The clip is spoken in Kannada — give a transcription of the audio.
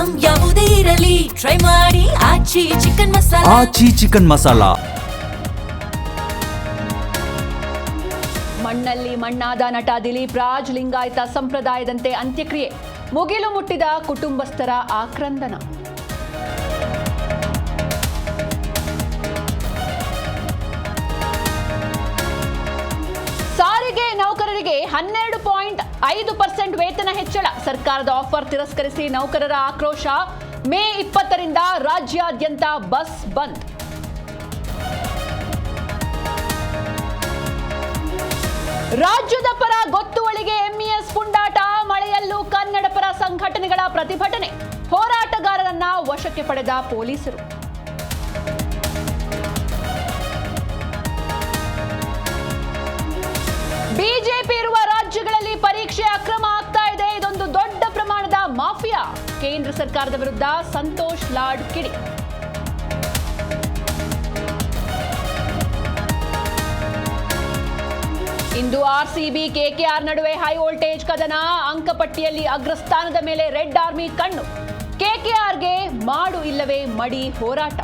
ಐಟಂ ಯಾವುದೇ ಇರಲಿ ಟ್ರೈ ಮಾಡಿ ಆಚಿ ಚಿಕನ್ ಮಸಾಲಾ. ಆಚಿ ಚಿಕನ್ ಮಸಾಲಾ. ಮಣ್ಣಲ್ಲಿ ಮಣ್ಣಾದ ನಟ ದಿಲೀಪ್ ರಾಜ್, ಲಿಂಗಾಯತ ಸಂಪ್ರದಾಯದಂತೆ ಅಂತ್ಯಕ್ರಿಯೆ, ಮುಗಿಲು ಮುಟ್ಟಿದ ಕುಟುಂಬಸ್ಥರ ಆಕ್ರಂದನ. ಸಾರಿಗೆ ನೌಕರರಿಗೆ 12.5% ವೇತನ ಹೆಚ್ಚಳ, ಸರ್ಕಾರದ ಆಫರ್ ತಿರಸ್ಕರಿಸಿ ನೌಕರರ ಆಕ್ರೋಶ. ಮೇ 20ರಿಂದ ರಾಜ್ಯಾದ್ಯಂತ ಬಸ್ ಬಂದ್. ರಾಜ್ಯದ ಪರ ಗೊತ್ತುವಳಿಗೆ ಎಂಇಎಸ್ ಪುಂಡಾಟ, ಮಳೆಯಲ್ಲೂ ಕನ್ನಡ ಪರ ಸಂಘಟನೆಗಳ ಪ್ರತಿಭಟನೆ, ಹೋರಾಟಗಾರರನ್ನ ವಶಕ್ಕೆ ಪಡೆದ ಪೊಲೀಸರು. ಬಿಜೆಪಿ ಇರುವ ರಾಜ್ಯಗಳಲ್ಲಿ ಪರೀಕ್ಷೆ ಅಕ್ರಮ ಆಗ್ತಾ ಇದೆ, ಇದೊಂದು ದೊಡ್ಡ ಪ್ರಮಾಣದ ಮಾಫಿಯಾ. ಕೇಂದ್ರ ಸರ್ಕಾರದ ವಿರುದ್ಧ ಸಂತೋಷ್ ಲಾಡ್ ಕಿಡಿ. ಇಂದು ಆರ್ಸಿಬಿ ಕೆಕೆಆರ್ ನಡುವೆ ಹೈ ವೋಲ್ಟೇಜ್ ಕದನ, ಅಂಕಪಟ್ಟಿಯಲ್ಲಿ ಅಗ್ರಸ್ಥಾನದ ಮೇಲೆ ರೆಡ್ ಆರ್ಮಿ ಕಣ್ಣು. ಕೆಕೆಆರ್ಗೆ ಮಾಡು ಇಲ್ಲವೇ ಮಡಿ ಹೋರಾಟ.